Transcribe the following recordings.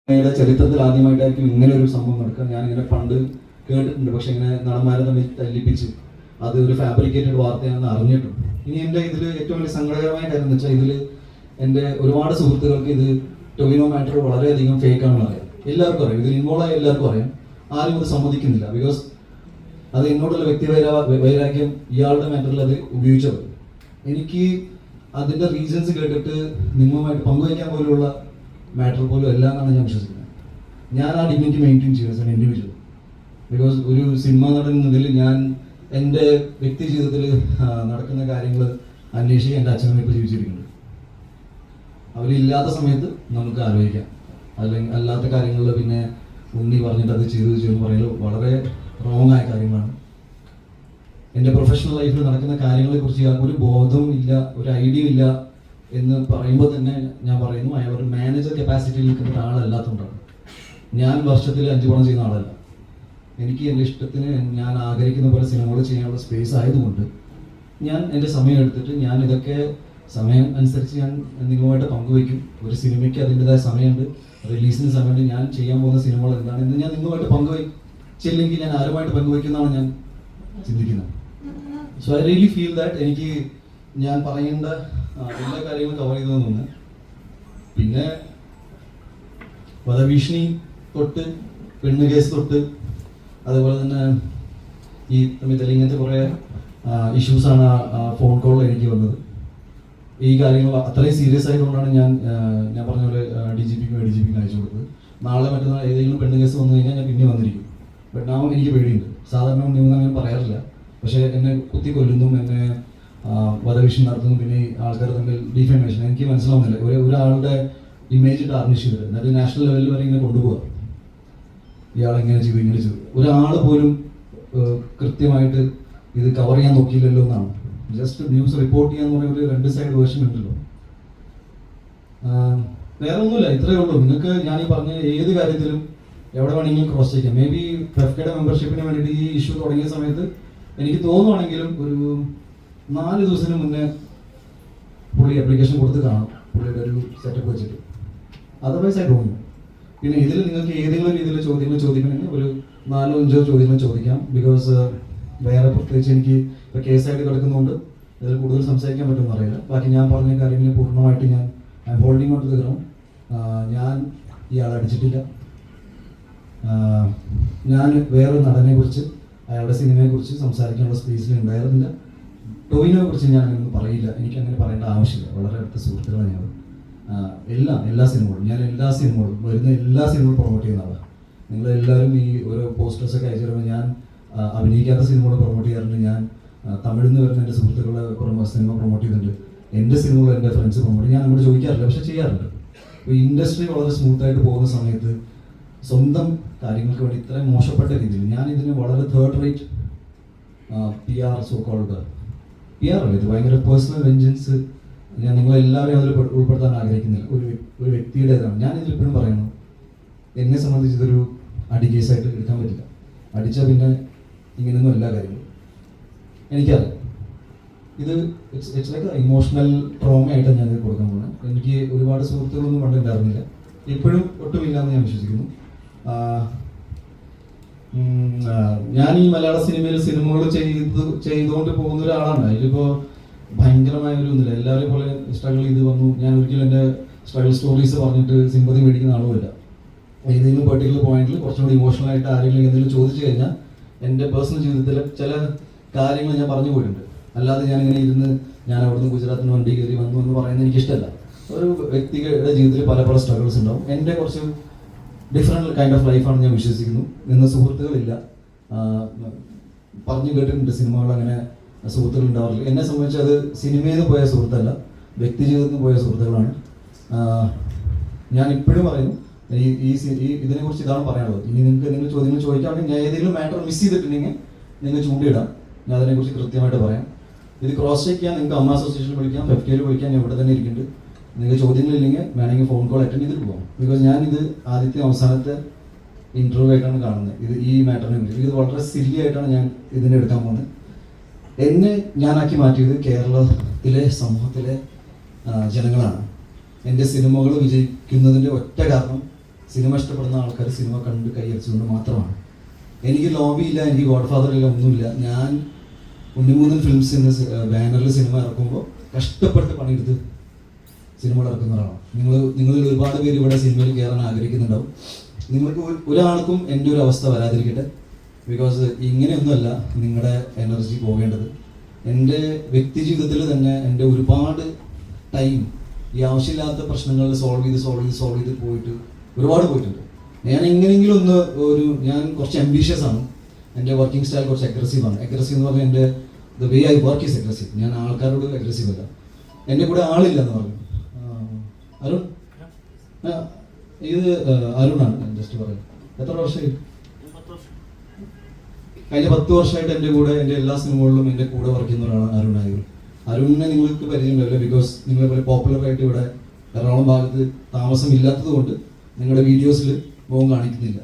ചരിത്രത്തിൽ ആദ്യമായിട്ടായിരിക്കും ഇങ്ങനെ ഒരു സംഭവം നടക്കുക. ഞാനിങ്ങനെ പണ്ട് കേട്ടിട്ടുണ്ട്, പക്ഷെ ഇങ്ങനെ നടന്മാരെ തമ്മിൽ തല്ലിപ്പിച്ച് അത് ഒരു ഫാബ്രിക്കേറ്റഡ് വാർത്തയാണെന്ന് അറിഞ്ഞിട്ടുണ്ട്. ഇനി എൻ്റെ ഇതിൽ ഏറ്റവും വലിയ സങ്കടകരമായ കാര്യം എന്ന് വെച്ചാൽ ഇതിൽ എൻ്റെ ഒരുപാട് സുഹൃത്തുക്കൾക്ക് ഇത് ടൊവിനോ മാറ്റർ വളരെയധികം ഫേക്ക് ആണെന്ന് അറിയാം. എല്ലാവർക്കും അറിയാം, ഇതിൽ ഇൻവോൾവ് ആയ എല്ലാവർക്കും അറിയാം. ആരും അത് സമ്മതിക്കുന്നില്ല. ബിക്കോസ് അത് എന്നോടുള്ള വൈരാഗ്യം ഇയാളുടെ മാറ്ററിൽ അത് ഉപയോഗിച്ചത്. എനിക്ക് അതിൻ്റെ റീസൺസ് കേട്ടിട്ട് നിങ്ങളുമായിട്ട് പങ്കുവയ്ക്കാൻ പോലുള്ള മാറ്റർ പോലും അല്ല എന്നാണ് ഞാൻ വിശ്വസിക്കുന്നത്. ഞാൻ ആ ഡിഗ്നിറ്റി മെയിൻറ്റെയിൻ ചെയ്യുന്നത് ഇൻഡിവിജ്വൽ. ബിക്കോസ് ഒരു സിനിമ നടൻ എന്നതിൽ ഞാൻ എൻ്റെ വ്യക്തി ജീവിതത്തിൽ നടക്കുന്ന കാര്യങ്ങൾ അന്വേഷിക്കാൻ എൻ്റെ അച്ഛനും ഇപ്പോൾ ജീവിച്ചിരിക്കുന്നുണ്ട്. അവരില്ലാത്ത സമയത്ത് നമുക്ക് ആലോചിക്കാം. അല്ലെങ്കിൽ അല്ലാത്ത കാര്യങ്ങളിൽ പിന്നെ ഉണ്ണി പറഞ്ഞിട്ട് അത് ചെയ്തു പറയുന്നത് വളരെ റോങ് ആയ കാര്യങ്ങളാണ്. എൻ്റെ പ്രൊഫഷണൽ ലൈഫിൽ നടക്കുന്ന കാര്യങ്ങളെക്കുറിച്ച് ഒരു ബോധവും ഇല്ല, ഒരു ഐഡിയ ഇല്ല എന്ന് പറയുമ്പോൾ തന്നെ ഞാൻ പറയുന്നു അയാൾ ഒരു മാനേജർ കപ്പാസിറ്റിയിൽ നിൽക്കുന്ന ഒരാളല്ലാത്തതുകൊണ്ടാണ്. ഞാൻ വർഷത്തിൽ 5 പടം ചെയ്യുന്ന ആളല്ല. എനിക്ക് എൻ്റെ ഇഷ്ടത്തിന് ഞാൻ ആഗ്രഹിക്കുന്ന പോലെ സിനിമകൾ ചെയ്യാനുള്ള സ്പേസ് ആയതുകൊണ്ട് ഞാൻ എൻ്റെ സമയം എടുത്തിട്ട് ഞാൻ ഇതൊക്കെ സമയം അനുസരിച്ച് ഞാൻ നിങ്ങളുമായിട്ട് പങ്കുവയ്ക്കും. ഒരു സിനിമയ്ക്ക് അതിൻ്റെതായ സമയമുണ്ട്, റിലീസിന് സമയമുണ്ട്. ഞാൻ ചെയ്യാൻ പോകുന്ന സിനിമകൾ എന്താണെന്ന് ഞാൻ നിങ്ങളുമായിട്ട് പങ്കുവയ്ച്ചില്ലെങ്കിൽ ഞാൻ ആരുമായിട്ട് പങ്കുവയ്ക്കുന്നതാണ് ഞാൻ ചിന്തിക്കുന്നത്. So I really feel that എനിക്ക് ഞാൻ പറയേണ്ട എല്ലാ കാര്യങ്ങളും കവർ ചെയ്തതെന്ന്. പിന്നെ വധഭീഷണി തൊട്ട് പെണ്ണ് കേസ് തൊട്ട് അതുപോലെ തന്നെ ഈ തമ്മിൽ ഇങ്ങനത്തെ കുറേ ഇഷ്യൂസാണ് ഫോൺ കോളിൽ എനിക്ക് വന്നത്. ഈ കാര്യങ്ങൾ അത്രയും സീരിയസ് ആയതുകൊണ്ടാണ് ഞാൻ പറഞ്ഞ പോലെ DGPക്കും ADGPക്കും അയച്ചു കൊടുത്തത്. നാളെ മറ്റന്നാൾ ഏതെങ്കിലും പെണ്ണ് കേസ് വന്നു കഴിഞ്ഞാൽ ഞാൻ പിന്നെ വന്നിരിക്കും. ബട്ട് നാം എനിക്ക് പേടിയുണ്ട്. സാധാരണ നിങ്ങൾ അങ്ങനെ പറയാറില്ല, പക്ഷേ എന്നെ കുത്തി കൊല്ലുന്നു, എന്നെ വധഭീഷണി നടത്തുന്നു, പിന്നെ ഈ ആൾക്കാർ തമ്മിൽ ഡിഫേമേഷൻ എനിക്ക് മനസ്സിലാവുന്നില്ല. ഒരാളുടെ ഇമേജ് ടാർണിഷ് ചെയ്തിട്ട് എന്നിട്ട് നാഷണൽ ലെവലിൽ വരെ ഇങ്ങനെ കൊണ്ടുപോകുക. ഇയാളെങ്ങനെ ചെയ്തു ഇങ്ങനെ ചെയ്തു, ഒരാൾ പോലും കൃത്യമായിട്ട് ഇത് കവർ ചെയ്യാൻ നോക്കിയില്ലല്ലോ എന്നാണ്. ജസ്റ്റ് ന്യൂസ് റിപ്പോർട്ട് ചെയ്യാന്ന് പറയുന്ന ഒരു 2 സൈഡ് വേർഷൻ ഉണ്ടല്ലോ. വേറെ ഒന്നുമില്ല, ഇത്രയേ ഉള്ളൂ. നിങ്ങൾക്ക് ഞാൻ ഈ പറഞ്ഞ ഏത് കാര്യത്തിലും എവിടെ വേണമെങ്കിലും ക്രോസ് ചെയ്യാം. മേ ബി ഫെഫ്കയുടെ മെമ്പർഷിപ്പിന് വേണ്ടിയിട്ട് ഈ ഇഷ്യൂ തുടങ്ങിയ സമയത്ത് എനിക്ക് തോന്നുവാണെങ്കിലും ഒരു 4 ദിവസത്തിന് മുന്നേ പുള്ളി ആപ്ലിക്കേഷൻ കൊടുത്ത് കാണും, പുള്ളിയുടെ ഒരു സെറ്റപ്പ് വെച്ചിട്ട്. Otherwise I don't know. പിന്നെ ഇതിൽ നിങ്ങൾക്ക് ഏതെങ്കിലും രീതിയിൽ ചോദ്യങ്ങൾ ചോദിക്കണമെങ്കിൽ ഒരു 4-5 ചോദ്യങ്ങൾ ചോദിക്കാം. ബിക്കോസ് വേറെ പ്രത്യേകിച്ച് എനിക്ക് ഇപ്പോൾ കേസായിട്ട് കിടക്കുന്നതുകൊണ്ട് ഇതിൽ കൂടുതൽ സംസാരിക്കാൻ പറ്റുമെന്ന് അറിയില്ല. ബാക്കി ഞാൻ പറഞ്ഞ കാര്യങ്ങൾ പൂർണ്ണമായിട്ട് ഞാൻ I am holding on to the ground. ഞാൻ ഇയാളെ അടിച്ചിട്ടില്ല. ഞാൻ വേറൊരു നടനെക്കുറിച്ച് അയാളുടെ സിനിമയെക്കുറിച്ച് സംസാരിക്കാനുള്ള സ്പേസിൽ ഉണ്ടായിരുന്നില്ല. ടൊവിനോയെ കുറിച്ച് ഞാൻ അങ്ങനെ പറയില്ല, എനിക്കങ്ങനെ പറയേണ്ട ആവശ്യമില്ല. വളരെ അടുത്ത സുഹൃത്തുക്കളാണ് ഞാൻ. എല്ലാ സിനിമകളും വരുന്ന എല്ലാ സിനിമകളും പ്രൊമോട്ട് ചെയ്യുന്ന ആളാണ്. നിങ്ങളെല്ലാവരും ഈ ഓരോ പോസ്റ്റേഴ്സൊക്കെ അയച്ചു തരുമ്പോൾ ഞാൻ അഭിനയിക്കാത്ത സിനിമകൾ പ്രൊമോട്ട് ചെയ്യാറുണ്ട്. ഞാൻ തമിഴിൽ നിന്ന് വരുന്ന എൻ്റെ സുഹൃത്തുക്കളെ സിനിമ പ്രൊമോട്ട് ചെയ്തിട്ടുണ്ട്. എൻ്റെ സിനിമകൾ എൻ്റെ ഫ്രണ്ട്സ് പ്രൊമോട്ട് ഞാൻ അങ്ങോട്ട് ചോദിക്കാറില്ല, പക്ഷെ ചെയ്യാറുണ്ട്. ഇപ്പോൾ ഇൻഡസ്ട്രി വളരെ സ്മൂത്തായിട്ട് പോകുന്ന സമയത്ത് സ്വന്തം കാര്യങ്ങൾക്ക് വേണ്ടി ഇത്രയും മോശപ്പെട്ട രീതിയിൽ ഞാൻ ഇതിന് വളരെ third rate PR so called PR അല്ല, ഇത് ഭയങ്കര പേഴ്സണൽ വെഞ്ചൻസ് ഞാൻ നിങ്ങളെല്ലാവരെയും അതിൽ ഉൾപ്പെടുത്താൻ ആഗ്രഹിക്കുന്നില്ല. ഒരു വ്യക്തിയുടേതാണ്. ഞാനിതിൽ ഇപ്പോഴും പറയണം, എന്നെ സംബന്ധിച്ച് ഇതൊരു അടി കേസായിട്ട് എടുക്കാൻ പറ്റില്ല. അടിച്ചാൽ പിന്നെ ഇങ്ങനെയൊന്നും എല്ലാ കാര്യങ്ങളും എനിക്കറിയാം. ഇത് ഇറ്റ്സ് ലൈക്ക് ഇമോഷണൽ ട്രോമ ആയിട്ടാണ് ഞാൻ ഇത് കൊടുക്കാൻ പോകുന്നത്. എനിക്ക് ഒരുപാട് സുഹൃത്തുക്കളൊന്നും പണ്ടുണ്ടായിരുന്നില്ല, ഇപ്പോഴും ഒട്ടുമില്ല എന്ന് ഞാൻ വിശ്വസിക്കുന്നു. ഞാൻ ഈ മലയാള സിനിമകൾ ചെയ്തുകൊണ്ട് പോകുന്ന ഒരാളാണ്. അതിലിപ്പോൾ ഭയങ്കരമായ ഒരു ഒന്നുമില്ല. എല്ലാവരെയും പോലെ സ്ട്രഗിൾ ചെയ്ത് വന്നു. ഞാൻ ഒരിക്കലും എൻ്റെ സ്ട്രഗിൾ സ്റ്റോറീസ് പറഞ്ഞിട്ട് സിമ്പതി മേടിക്കുന്ന ആളുമില്ല. ഏതെങ്കിലും പെർട്ടിക്കുലർ പോയിന്റിൽ കുറച്ചുകൂടി ഇമോഷണൽ ആയിട്ട് ആരെങ്കിലും എന്തെങ്കിലും ചോദിച്ചു കഴിഞ്ഞാൽ എൻ്റെ പേഴ്സണൽ ജീവിതത്തിൽ ചില കാര്യങ്ങൾ ഞാൻ പറഞ്ഞു പോയിട്ടുണ്ട്. അല്ലാതെ ഞാനിങ്ങനെ ഇരുന്ന് ഞാൻ അവിടുന്ന് ഗുജറാത്തിന് വണ്ടി കയറി വന്നു എന്ന് പറയുന്നത് എനിക്കിഷ്ടമല്ല. ഒരു വ്യക്തിയുടെ ജീവിതത്തിൽ പല സ്ട്രഗിൾസ് ഉണ്ടാവും. എൻ്റെ കുറച്ച് ഡിഫറെൻറ്റ് കൈൻഡ് ഓഫ് ലൈഫാണ് ഞാൻ വിശ്വസിക്കുന്നു. ഇന്ന് സുഹൃത്തുക്കളില്ല. പറഞ്ഞു കേട്ടിട്ടുണ്ട് സിനിമകൾ അങ്ങനെ സുഹൃത്തുക്കൾ ഉണ്ടാവാറില്ല. എന്നെ സംബന്ധിച്ച് അത് സിനിമയിൽ നിന്ന് പോയ സുഹൃത്തല്ല, വ്യക്തി ജീവിതത്തിൽ നിന്ന് പോയ സുഹൃത്തുക്കളാണ്. ഞാൻ ഇപ്പോഴും പറയുന്നു ഇതിനെക്കുറിച്ച് ഇതാണ് പറയാനുള്ളത്. ഇനി നിങ്ങൾക്ക് എന്തെങ്കിലും ചോദ്യങ്ങൾ ചോദിക്കുകയാണെങ്കിൽ ഞാൻ ഏതെങ്കിലും മാറ്റർ മിസ് ചെയ്തിട്ടുണ്ടെങ്കിൽ നിങ്ങൾ ചൂണ്ടിയിടാം, ഞാൻ അതിനെക്കുറിച്ച് കൃത്യമായിട്ട് പറയാം. ഇത് ക്രോസ് ചെക്ക് ചെയ്യാൻ നിങ്ങൾക്ക് അമ്മ അസോസിയേഷനിൽ വിളിക്കാം, ഫെഫ്റ്റിയിൽ വിളിക്കാം, ഞാൻ ഇവിടെ തന്നെ ഇരിക്കുന്നുണ്ട്. നിങ്ങൾക്ക് ചോദ്യങ്ങളില്ലെങ്കിൽ വേണമെങ്കിൽ ഫോൺ കോൾ അറ്റൻഡ് ചെയ്തിട്ട് പോകാം. ബിക്കോസ് ഞാനിത് ആദ്യത്തെ അവസാനത്തെ ഇൻ്റർവ്യൂ ആയിട്ടാണ് കാണുന്നത്. ഈ മാറ്ററിനെ കുറിച്ച് ഇത് വളരെ സില്ലി ആയിട്ടാണ് ഞാൻ ഇതിനെ എടുക്കാൻ പോകുന്നത്. എന്നെ ഞാനാക്കി മാറ്റിയത് കേരളത്തിലെ സമൂഹത്തിലെ ജനങ്ങളാണ്. എൻ്റെ സിനിമകൾ വിജയിക്കുന്നതിൻ്റെ ഒറ്റ കാരണം സിനിമ ഇഷ്ടപ്പെടുന്ന ആൾക്കാർ സിനിമ കണ്ട് കൈയടിച്ചുകൊണ്ട് മാത്രമാണ്. എനിക്ക് ലോബിയില്ല, എനിക്ക് ഗോഡ് ഫാദർ ഇല്ല, ഒന്നുമില്ല. ഞാൻ ഉണ്ണിമൂന്നൻ ഫിലിംസിൻ്റെ ബാനറിൽ സിനിമ ഇറക്കുമ്പോൾ കഷ്ടപ്പെട്ട് പണിയെടുത്ത് സിനിമ ഇറക്കുന്ന ഒരാളാണ്. നിങ്ങളിൽ ഒരുപാട് പേര് ഇവിടെ സിനിമയിൽ കയറാൻ ആഗ്രഹിക്കുന്നുണ്ടാവും. നിങ്ങൾക്ക് ഒരാൾക്കും എൻ്റെ ഒരു അവസ്ഥ വരാതിരിക്കട്ടെ. ബിക്കോസ് ഇങ്ങനെയൊന്നുമല്ല നിങ്ങളുടെ എനർജി പോകേണ്ടത്. എൻ്റെ വ്യക്തി ജീവിതത്തിൽ തന്നെ എൻ്റെ ഒരുപാട് ടൈം ഈ ആവശ്യമില്ലാത്ത പ്രശ്നങ്ങൾ സോൾവ് ചെയ്ത് പോയിട്ട് ഒരുപാട് പോയിട്ടുണ്ട്. ഞാൻ എങ്ങനെയെങ്കിലും ഞാൻ കുറച്ച് അംബീഷ്യസ് ആണ്. എൻ്റെ വർക്കിംഗ് സ്റ്റൈൽ കുറച്ച് അഗ്രസീവ് ആണ്. അഗ്രസീവ് എന്ന് പറഞ്ഞാൽ എൻ്റെ the way I work is aggressive. ഞാൻ ആൾക്കാരോട് അഗ്രസീവ് അല്ല. എൻ്റെ കൂടെ ആളില്ല എന്ന് പറഞ്ഞു. അരുൺ, ഇത് അരുണാണ്. ജസ്റ്റ് പറയാം, എത്ര വർഷമായി? കഴിഞ്ഞ 10 വർഷമായിട്ട് എൻ്റെ കൂടെ എൻ്റെ എല്ലാ സിനിമകളിലും എൻ്റെ കൂടെ വർക്ക് ചെയ്യുന്ന ഒരാളാണ് അരുൺ നായർ. അരുണിനെ നിങ്ങൾക്ക് പരിചയമുണ്ടാവില്ല, ബിക്കോസ് നിങ്ങളെ പോലെ പോപ്പുലറായിട്ട് ഇവിടെ എറണാകുളം ഭാഗത്ത് താമസം ഇല്ലാത്തത് കൊണ്ട് നിങ്ങളുടെ വീഡിയോസിൽ മുഖം കാണിക്കുന്നില്ല.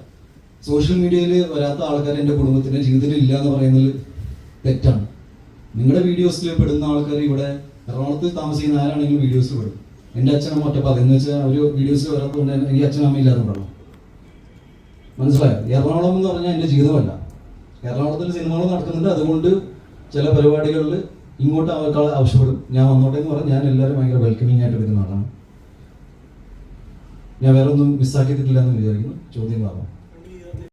സോഷ്യൽ മീഡിയയിൽ വരാത്ത ആൾക്കാർ എൻ്റെ കുടുംബത്തിൻ്റെ ജീവിതത്തിൽ ഇല്ല എന്ന് പറയുന്നത് തെറ്റാണ്. നിങ്ങളുടെ വീഡിയോസിൽ പെടുന്ന ആൾക്കാർ ഇവിടെ എറണാകുളത്ത് താമസിക്കുന്ന ആരാണെങ്കിലും വീഡിയോസിൽ പെടും. എൻ്റെ അച്ഛനമ്മ ഒറ്റപ്പാട് എന്ന് വെച്ചാൽ അവർ വീഡിയോസിൽ വരാത്തതുകൊണ്ട് എനിക്ക് അച്ഛനമ്മ ഇല്ലാതെ പറയണം. മനസ്സിലായോ? എറണാകുളം എന്ന് പറഞ്ഞാൽ എൻ്റെ ജീവിതമല്ല. എറണാകുളത്തിൽ സിനിമകൾ നടക്കുന്നുണ്ട്, അതുകൊണ്ട് ചില പരിപാടികളിൽ ഇങ്ങോട്ട് ആൾക്കാൾ ആവശ്യപ്പെടും. ഞാൻ വന്നോട്ടെ എന്ന് പറഞ്ഞാൽ ഞാൻ എല്ലാവരും ഭയങ്കര വെൽക്കമിങ് ആയിട്ട് എടുക്കുന്ന ആളാണ്. ഞാൻ വേറെ ഒന്നും മിസ്സാക്കിയിട്ടില്ല എന്ന് വിചാരിക്കുന്നു. ചോദ്യം കാണാം.